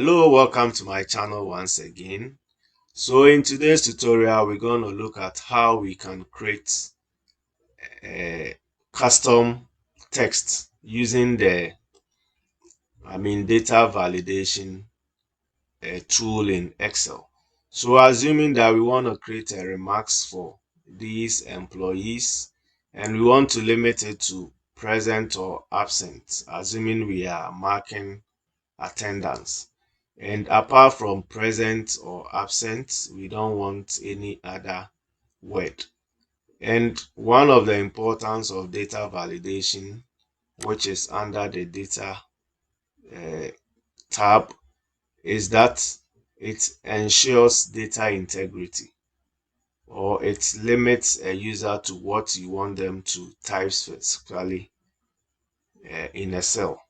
Hello, welcome to my channel once again. So in today's tutorial, we're going to look at how we can create a custom text using the data validation tool in Excel. So assuming that we want to create a remarks for these employees and we want to limit it to present or absent, assuming we are marking attendance. And apart from present or absent, we don't want any other word. And one of the importance of data validation, which is under the data tab, is that it ensures data integrity, or it limits a user to what you want them to type specifically in a cell.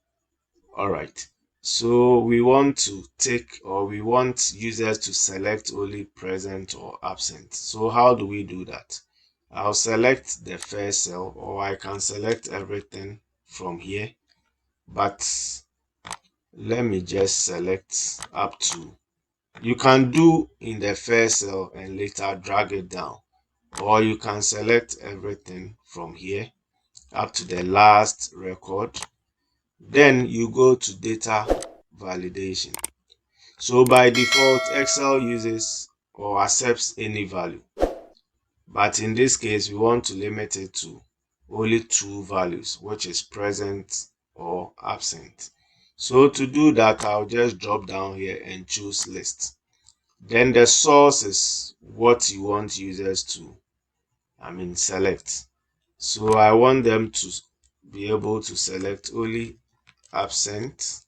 All right. So we want to we want users to select only present or absent. So how do we do that? I'll select the first cell, or I can select everything from here. But let me just select up to. You can do in the first cell and later drag it down. Or you can select everything from here up to the last record. Then you go to data validation. So by default, Excel uses or accepts any value. But in this case, we want to limit it to only two values, which is present or absent. So to do that, I'll just drop down here and choose list. Then the source is what you want users to select. So I want them to be able to select only absent,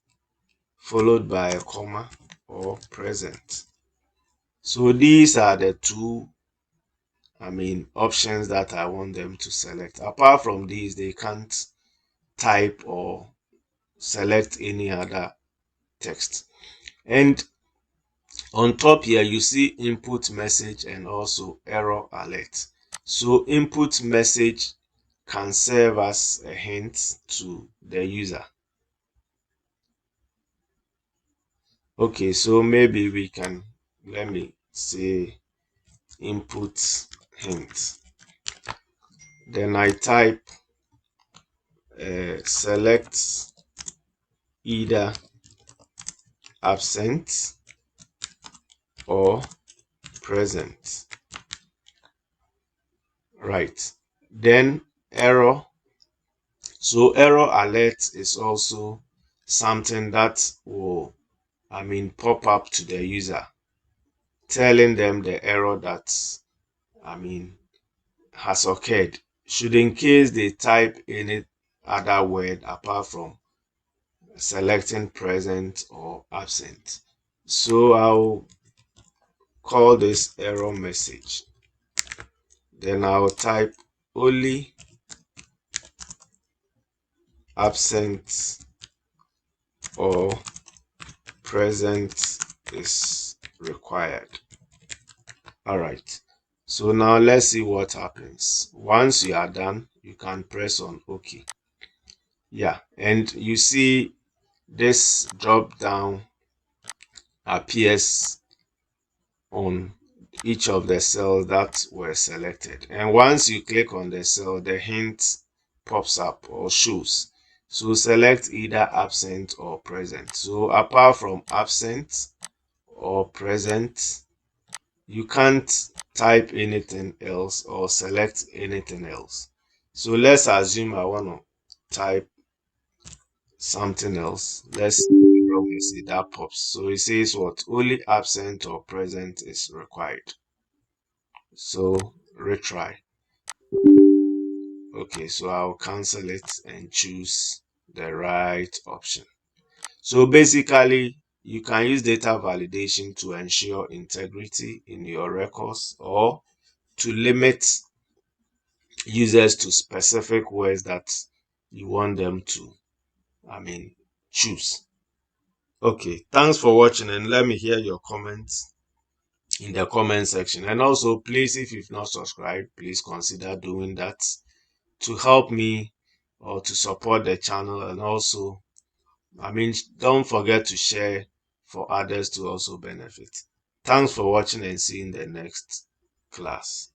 followed by a comma, or present. So these are the two options that I want them to select. Apart from these, they can't type or select any other text. And on top here, you see input message and also error alert. So input message can serve as a hint to the user. Okay, so maybe we can, let me say input hint. Then I type select either absent or present. Right. Then error. So error alert is also something that will pop up to the user, telling them the error that has occurred, should in case they type any other word apart from selecting present or absent. So I'll call this error message. Then I'll type only absent or present is required. All right. So now let's see what happens. Once you are done, you can press on OK. Yeah, and you see this drop down appears on each of the cells that were selected. And once you click on the cell, the hint pops up or shows. So select either absent or present. So apart from absent or present, you can't type anything else or select anything else. So let's assume I want to type something else. Let's see that pops. So it says what? Only absent or present is required. So retry. Okay, so I'll cancel it and choose the right option. So basically, you can use data validation to ensure integrity in your records or to limit users to specific words that you want them to choose. Okay, thanks for watching, and let me hear your comments in the comment section. And also, please, if you've not subscribed, please consider doing that to help me or to support the channel. And also, don't forget to share for others to also benefit. Thanks for watching and see you in the next class.